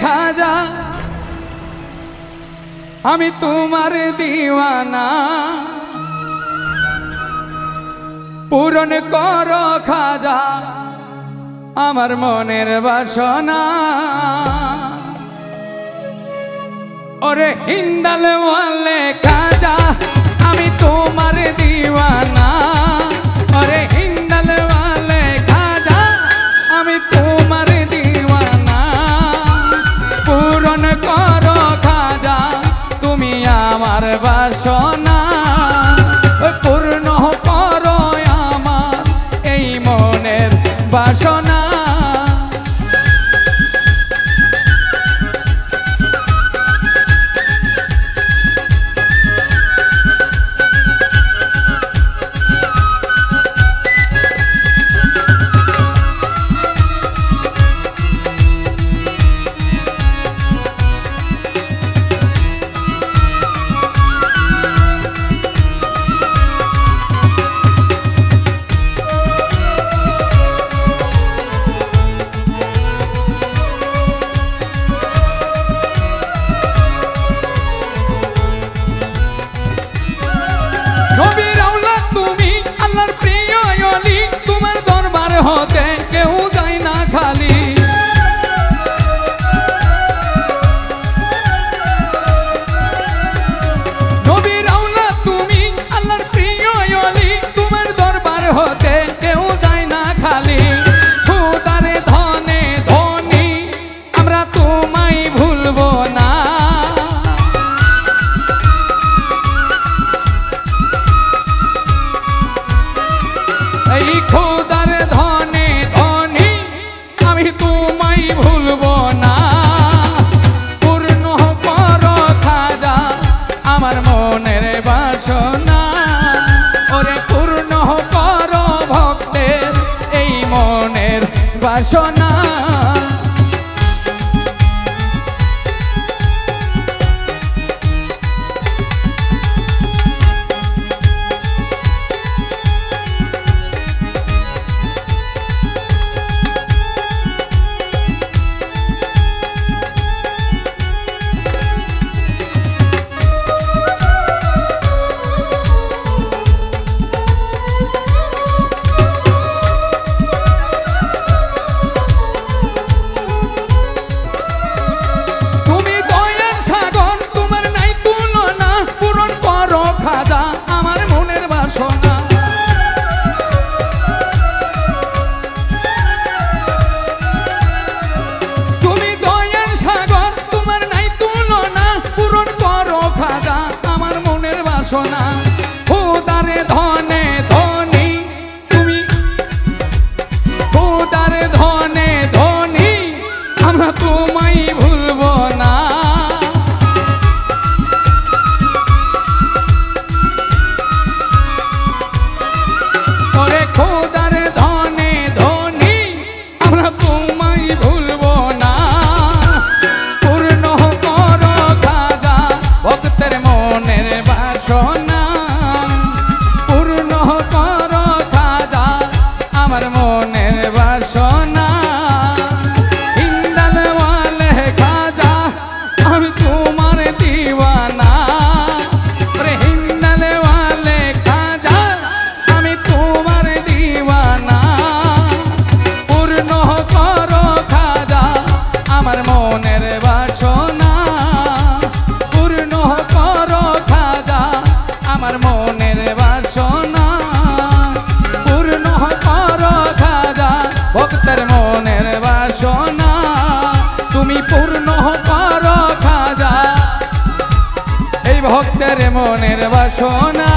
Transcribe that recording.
খাজা আমি তোমার দিওয়ানা পূরণ করো খাজা আমার মনের বাসনা ওরে হিন্দাল ওয়ালে খাজা আমি তোমার দিওয়ানা ওরে হিন্দাল ওয়ালে খাজা আমি তোমার দিওয়ানা পূরণ করো খাজা তুমি আমার বাসনা পূর্ণ করো আমার এই মনের বাসনা হতে কেউ যায় না খালি নবীর আওলাদ তুমি আল্লাহর প্রিয় ওলি তোমার দরবার হতে কেউ যায় না খালি খুদারে ধনে ধনী আমরা তোমায় ভুলবো না এই খুদার ধনে ধনী আমি তোমায় ভুলবো না পূর্ণ করো খাজা আমার মনের বাসনা ওরে পূর্ণ করো ভক্তের এই মনের বাসনা খাজা আমার মনের বাসনা তুমি দয়ার সাগর তোমার নাই তুলনা পূরণ করো খাজা আমার মনের বাসনা খুদারে ধনে ধনী তুমি খুদারে ধনে ধনী আমরা তোমায় ভুলবো না খোদার ধনে ধনী আমরা তোমায় ভুলবো না পূর্ণ করো খাজা ভক্তের মনের বাসনা পূর্ণ করো খাজা আমার মনের বাসনা হিন্দাল ওয়ালে খাজা আমি তোমার দিওয়ানা রে হিন্দাল ওয়ালে খাজা আমি তোমার দিওয়ানা পূর্ণ করো খাজা আমার মনের বাসনা পূর্ণ করো খাজা আমার মনের বাসনা পূর্ণ করো খাজা ভক্তের মনের বাসনা তুমি পূর্ণ করো খাজা এই ভক্তের মনের বাসনা।